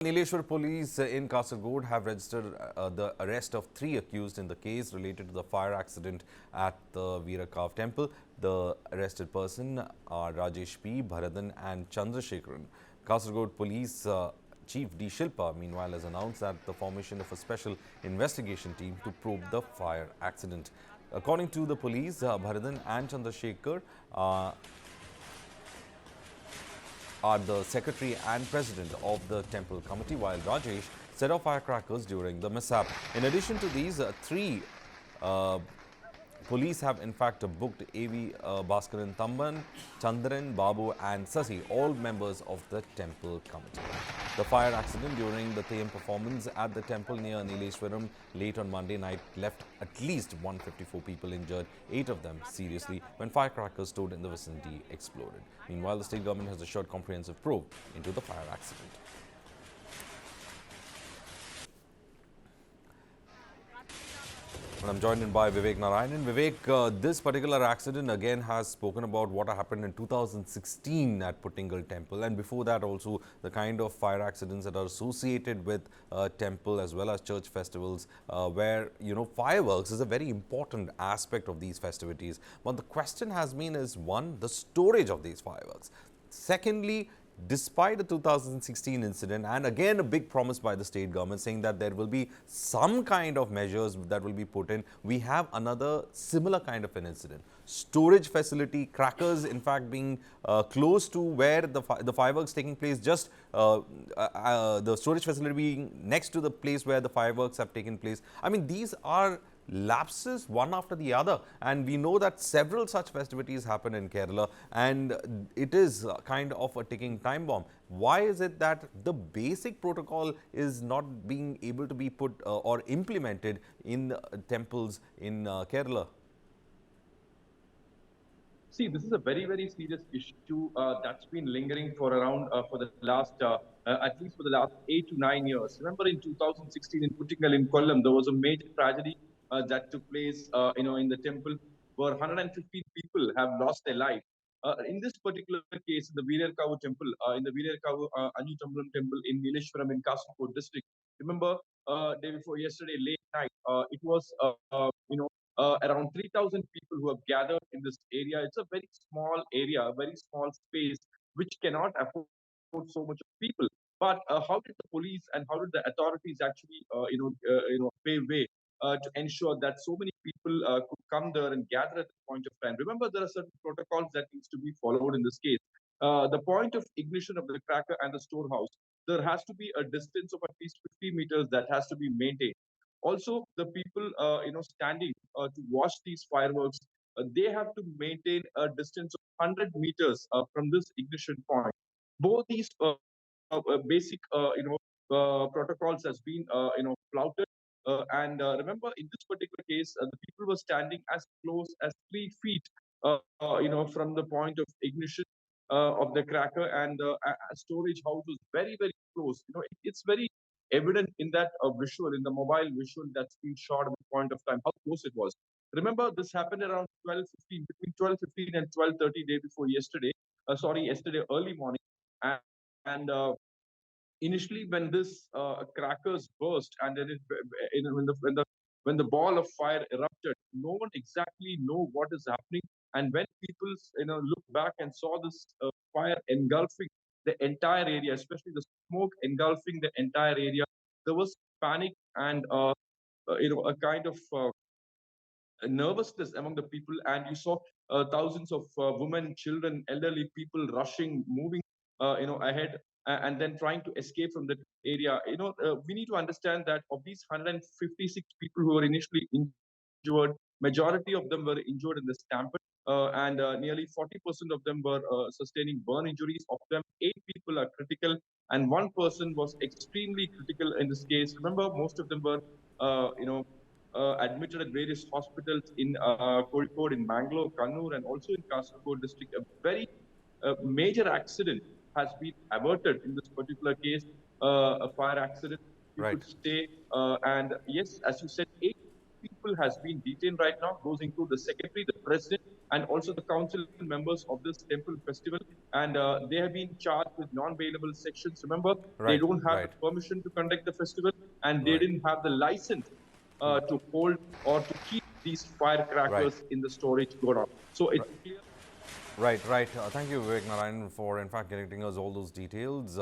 Nileshwar police in Kasargod have registered the arrest of 3 accused in the case related to the fire accident at the Veerakav temple. The arrested person are Rajesh P, Bharathan and Chandrashekharan. Kasargod police Chief D. Shilpa, meanwhile, has announced that the formation of a special investigation team to probe the fire accident. According to the police, Bharathan and Chandrasekhar are the secretary and president of the temple committee, while Rajesh set off firecrackers during the mishap. In addition to these three, uh, police have in fact booked AV Bhaskaran Tamban, Chandran, Babu and Sasi, all members of the temple committee. The fire accident during the Theyyam performance at the temple near Nileshwaram late on Monday night left at least 154 people injured, 8 of them seriously, when firecrackers stored in the vicinity exploded. Meanwhile, the state government has assured comprehensive probe into the fire accident. And I'm joined in by Vivek Narayanan. Vivek, this particular accident again has spoken about what happened in 2016 at Puttingal Temple, and before that also the kind of fire accidents that are associated with temple as well as church festivals, where fireworks is a very important aspect of these festivities. But the question has been is one, the storage of these fireworks. Secondly, despite the 2016 incident, and again a big promise by the state government saying that there will be some kind of measures that will be put in, we have another similar kind of an incident. Storage facility, crackers in fact being close to where the fireworks taking place, just the storage facility being next to the place where the fireworks have taken place. I mean, these are lapses one after the other, and we know that several such festivities happen in Kerala, and it is kind of a ticking time bomb. Why is it that the basic protocol is not being able to be put or implemented in temples in Kerala? See, this is a very, very serious issue that's been lingering for around for the last, at least for the last 8 to 9 years. Remember, in 2016 in Puttingal in Kollam, there was a major tragedy that took place, in the temple, where 115 people have lost their life. In this particular case, in the Veerakavu temple, in the Veerakavu Anjutamburam temple in Nileshwaram in Kasargod district. Remember, day before yesterday, late night, it was, around 3,000 people who have gathered in this area. It's a very small area, a very small space, which cannot afford so much of people. But how did the police and how did the authorities actually, pave way to ensure that so many people could come there and gather at the point of time? Remember, there are certain protocols that needs to be followed in this case. The point of ignition of the cracker and the storehouse, there has to be a distance of at least 50 meters that has to be maintained. Also, the people, standing to watch these fireworks, they have to maintain a distance of 100 meters from this ignition point. Both these basic, protocols has been, flouted. And remember, in this particular case, the people were standing as close as 3 feet, from the point of ignition of the cracker, and the storage house was very, very close. It's very evident in that visual, in the mobile visual that's been shot at the point of time, how close it was. Remember, this happened around 12:15, between 12:15 and 12:30 day before yesterday. Yesterday early morning, and initially when this crackers burst, and then when the ball of fire erupted, no one exactly know what is happening. And when people looked back and saw this fire engulfing the entire area, especially the smoke engulfing the entire area, there was panic and a kind of nervousness among the people, and you saw thousands of women, children, elderly people rushing, moving, ahead, and then trying to escape from that area. We need to understand that of these 156 people who were initially injured, majority of them were injured in the stampede, and nearly 40% of them were sustaining burn injuries. Of them, 8 people are critical, and one person was extremely critical in this case. Remember, most of them were, admitted at various hospitals in Kozhikode, in Bangalore, Kannur, and also in Kasargod district. A very major accident has been averted in this particular case, a fire accident, you Right. could say. And yes, as you said, 8 people has been detained right now. Those include the secretary, the president, and also the council members of this temple festival. and they have been charged with non-bailable sections. Remember, they Right, don't have the right, permission to conduct the festival, and they right, didn't have the license to hold or to keep these right. firecrackers in the storage godown. So it's clear. Right, right. Thank you, Vivek Narayan, for in fact getting us all those details.